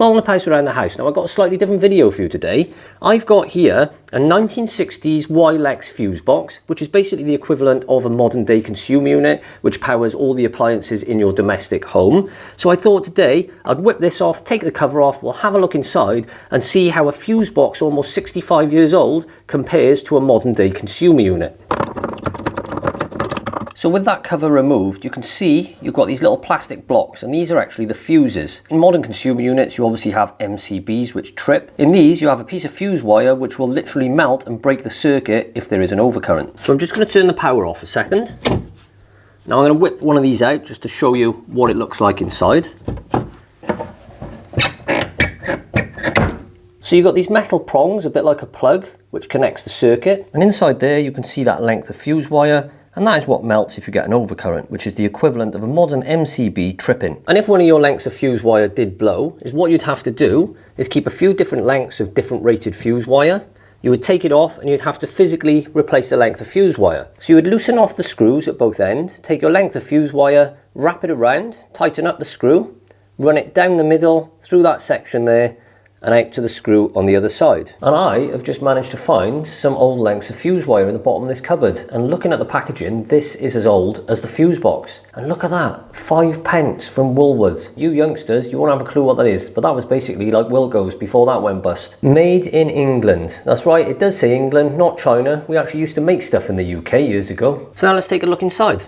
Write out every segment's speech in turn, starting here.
Well, the Pouse around the house. Now I've got a slightly different video for you today. I've got here a 1960s Wylex fuse box, which is basically the equivalent of a modern day consumer unit, which powers all the appliances in your domestic home. So I thought today I'd whip this off, take the cover off, we'll have a look inside and see how a fuse box almost 65 years old compares to a modern day consumer unit. So with that cover removed, you can see you've got these little plastic blocks, and these are actually the fuses. In modern consumer units, you obviously have MCBs which trip. In these, you have a piece of fuse wire which will literally melt and break the circuit if there is an overcurrent. So I'm just going to turn the power off a second. Now I'm going to whip one of these out just to show you what it looks like inside. So you've got these metal prongs, a bit like a plug, which connects the circuit. And inside there, you can see that length of fuse wire. And that is what melts if you get an overcurrent, which is the equivalent of a modern MCB tripping. And if one of your lengths of fuse wire did blow, what you'd have to do is keep a few different lengths of different rated fuse wire. You would take it off and you'd have to physically replace the length of fuse wire. So you would loosen off the screws at both ends, take your length of fuse wire, wrap it around, tighten up the screw, run it down the middle, through that section there, and out to the screw on the other side. And I have just managed to find some old lengths of fuse wire in the bottom of this cupboard. And looking at the packaging, this is as old as the fuse box. And look at that, 5p from Woolworths. You youngsters, you won't have a clue what that is, but that was basically like Wilko's before that went bust. Made in England. That's right, it does say England, not China. We actually used to make stuff in the UK years ago. So now let's take a look inside.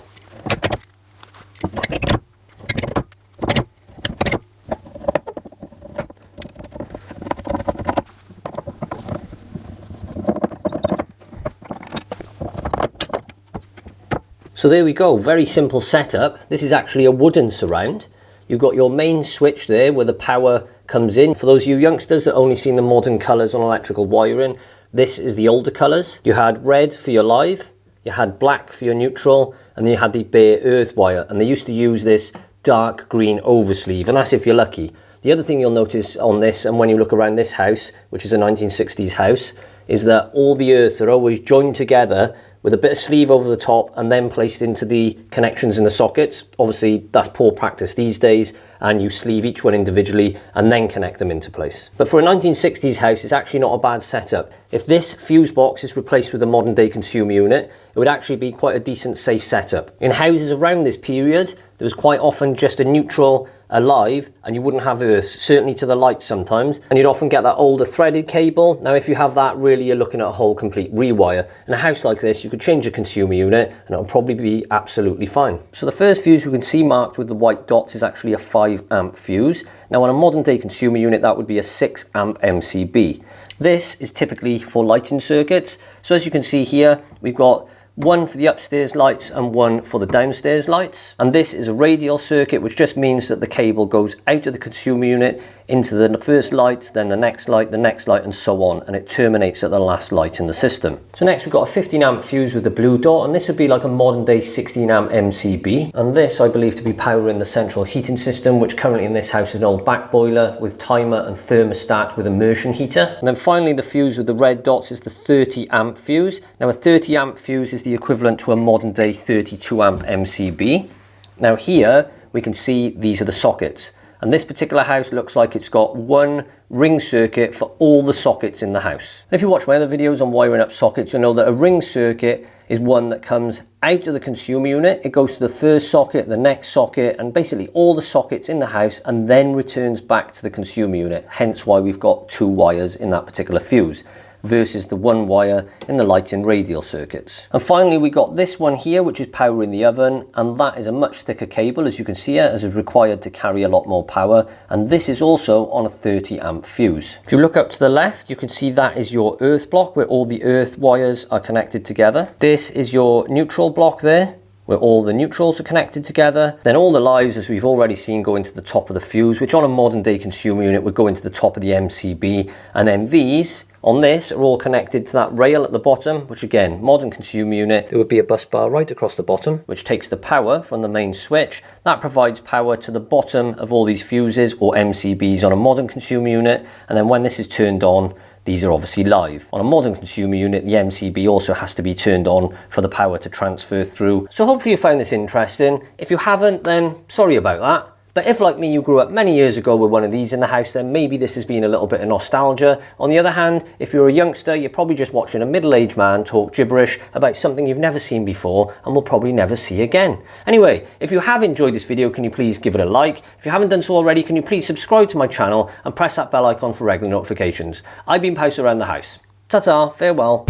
So there we go, very simple setup. This is actually a wooden surround. You've got your main switch there where the power comes in. For those of you youngsters that only seen the modern colours on electrical wiring, this is the older colours. You had red for your live, you had black for your neutral, and then you had the bare earth wire. And they used to use this dark green oversleeve, and that's if you're lucky. The other thing you'll notice on this, and when you look around this house, which is a 1960s house, is that all the earths are always joined together with a bit of sleeve over the top and then placed into the connections in the sockets. Obviously, that's poor practice these days, and you sleeve each one individually and then connect them into place. But for a 1960s house, it's actually not a bad setup. If this fuse box is replaced with a modern day consumer unit, it would actually be quite a decent, safe setup. In houses around this period, there was quite often just a neutral alive, and you wouldn't have earth, certainly to the light sometimes, and you'd often get that older threaded cable. Now if you have that, really you're looking at a whole complete rewire. In a house like this, you could change a consumer unit and it'll probably be absolutely fine. So the first fuse we can see marked with the white dots is actually a 5 amp fuse. Now on a modern day consumer unit, that would be a 6 amp MCB. This is typically for lighting circuits. So as you can see here, we've got one for the upstairs lights and one for the downstairs lights. And this is a radial circuit, which just means that the cable goes out of the consumer unit into the first light, then the next light, and so on, and it terminates at the last light in the system. So next we've got a 15 amp fuse with the blue dot, and this would be like a modern day 16 amp MCB. And this I believe to be powering the central heating system, which currently in this house is an old back boiler with timer and thermostat with immersion heater. And then finally the fuse with the red dots is the 30 amp fuse. Now a 30 amp fuse is the equivalent to a modern day 32 amp MCB. Now here we can see these are the sockets. And this particular house looks like it's got one ring circuit for all the sockets in the house. If you watch my other videos on wiring up sockets, you'll know that a ring circuit is one that comes out of the consumer unit. It goes to the first socket, the next socket, and basically all the sockets in the house, and then returns back to the consumer unit. Hence why we've got 2 wires in that particular fuse versus the 1 wire in the lighting radial circuits. And finally we got this one here, which is powering the oven, and that is a much thicker cable, as you can see here, as is required to carry a lot more power, and this is also on a 30 amp fuse. If you look up to the left, you can see that is your earth block where all the earth wires are connected together. This is your neutral block there, where all the neutrals are connected together. Then all the lives, as we've already seen, go into the top of the fuse, which on a modern day consumer unit would go into the top of the MCB, and then these on this are all connected to that rail at the bottom, which again, modern consumer unit, there would be a bus bar right across the bottom, which takes the power from the main switch. That provides power to the bottom of all these fuses or MCBs on a modern consumer unit, and then when this is turned on, these are obviously live. On a modern consumer unit, the MCB also has to be turned on for the power to transfer through. So hopefully you found this interesting. If you haven't, then sorry about that. But if, like me, you grew up many years ago with one of these in the house, then maybe this has been a little bit of nostalgia. On the other hand, if you're a youngster, you're probably just watching a middle-aged man talk gibberish about something you've never seen before and will probably never see again. Anyway, if you have enjoyed this video, can you please give it a like? If you haven't done so already, can you please subscribe to my channel and press that bell icon for regular notifications? I've been Pouse Around the House. Ta-ta, farewell.